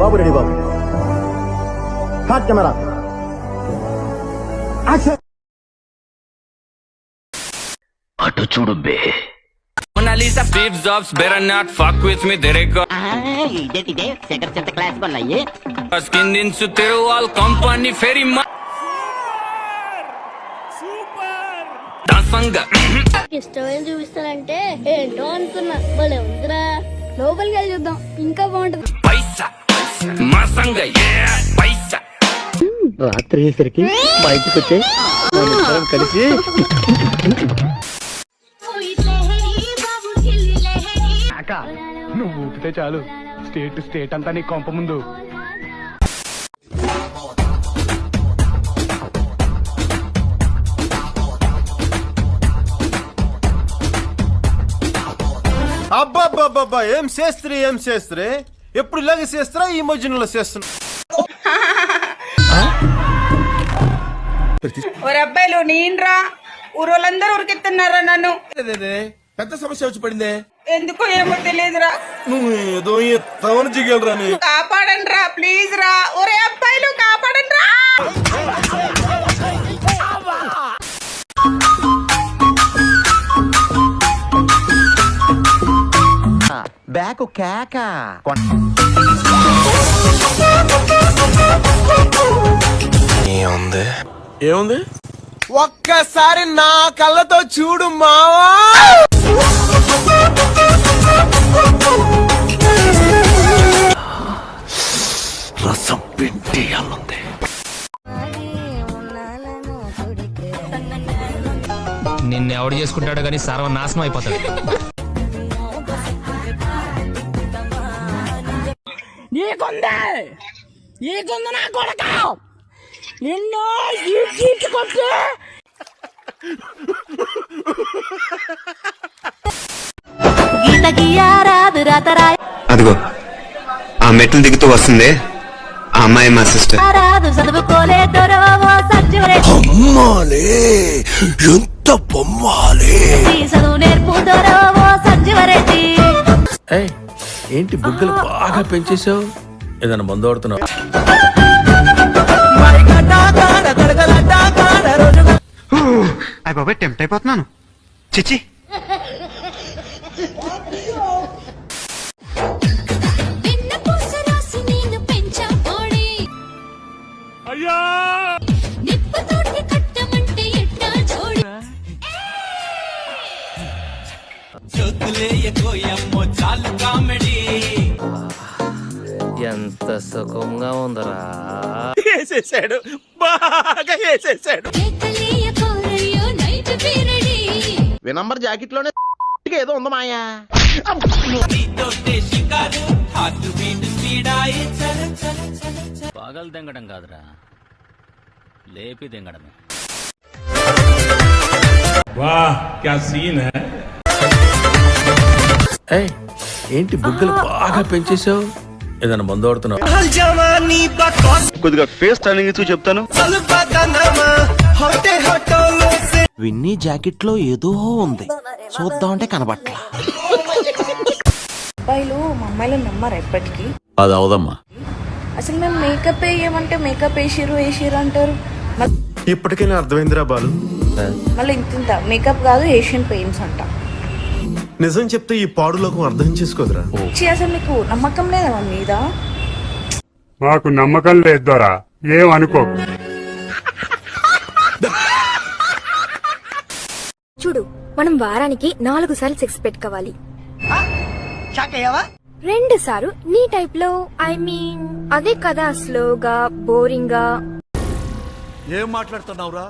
బాబు ready బాబు. Hot camera action. అటు చూడు బే. Lisa Steve Jobs better not fuck with me. Dereko ఇదే సెకండ్ సెట్ క్లాస్ కొన్నాయి. skin din su teruwal company ferry ma dansanga ఇష్టమైన చూపిస్తానంటే ఏంటో అనుకున్నా. భలే ఉందిరా, లోపలికి వెళ్ళి చూద్దాం ఇంకా బాగుంటుంది. paisa masanga yeah paisa. రాత్రి అయ్యేసరికి బయటకు వచ్చే కలిసి నువ్వు ఊపితే చాలు స్టేట్ అంతా నీ కొంప ముందు. అబ్బాబ్బాబ్బా ఏం చేస్త్రీ ఎప్పుడు ఇలాగే చేస్తారా? ఈ మధ్యలో చేస్తున్నా. అబ్బాయిలు నేనురా ఊరోళ్ళందరూ ఉరికెత్తున్నారా నన్ను. పెద్ద సమస్య వచ్చి పడిందే. ఎందుకో ఏమో తెలియదురా. నువ్వు ఏదో ఎత్తామని జిగలరా. కాపాడండి రా ప్లీజ్ రా. ఒరే అబ్బాయిలు కాపాడండి రా. బ్యాక్ కేక ఏముంది ఒక్కసారి నా కళ్ళతో చూడు మావా. రసం పిండి అల్లుంది. నిన్ను ఎవడు చేసుకుంటాడో గానీ సర్వనాశనం అయిపోతాడు. నీకుంది నా కొడక నిన్ను కొట్టి. అదిగో ఆ మెట్లు దిగుతూ వస్తుంది ఆ అమ్మాయి మా సిస్టర్. ఎంత బొమ్మాలే. ఏంటి బుగ్గలు బాగా పెంచేసావు? ఏదైనా మందు ఆడుతున్నావు? అయ్య బాబాయ్ టెంప్ట్ అయిపోతున్నాను. చిచి ఎంత సుఖంగా ఉందరా. వేసేసాడు, బాగా వేసేసాడు. వినంబర్ జాకెట్ లోనే ఏదో ఉంది మాయా. పగలు తెంగడం కాదురా, లేపి తెంగడమే. ఏంటి బుగ్గలు బాగా పెంచేసావు? ఏదైనా మందు ఆడుతున్నావు? కొద్దిగా ఫేస్ టర్నింగ్ ఇచ్చి చెప్తాను. విన్నీ జాకెట్ లో ఏదో ఉంది, చూద్దామంటే కనబట్లా. అబ్బాయిలు మా అమ్మాయిలు నమ్మరు ఎప్పటికీ. అది అవదమ్మా. అసలు మేము మేకప్ వేయమంటే మేకప్ వేసిరు అంటారు. ఇప్పటికైనా అర్థమైందిరా బాలు. మళ్ళీ ఇంత మేకప్ కాదు ఏషియన్ పెయింట్స్ అంట. నిజం చెప్తే ఈ పాడులోకం అర్థం చేసుకోదురా. అసలు నీకు నమ్మకం లేదా మా మీద? మాకు నమ్మకం లేదు దొరా, ఏమనుకో. చూడు, మనం వారానికి 4 సార్లు సెక్స్ పెట్టుకోవాలి. 2 సార్లు నీ టైప్ లో, ఐ మీన్ అదే కదా, స్లోగా బోరింగ్ గా. ఏం మాట్లాడుతున్నావురా?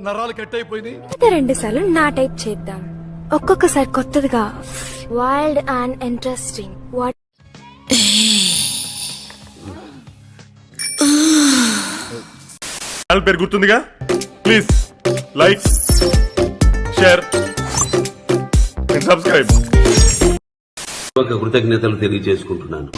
నరాలు కట్ అయిపోయింది. 2 సార్లు నా టైప్ చేద్దాం. ఒక్కొక్కసారి కొత్తదిగా, వైల్డ్ అండ్ ఇంట్రెస్టింగ్. వాట్ పేరు గుర్తుందిగా? Please like, share, subscribe. కృతజ్ఞతలు తెలియజేసుకుంటున్నాను.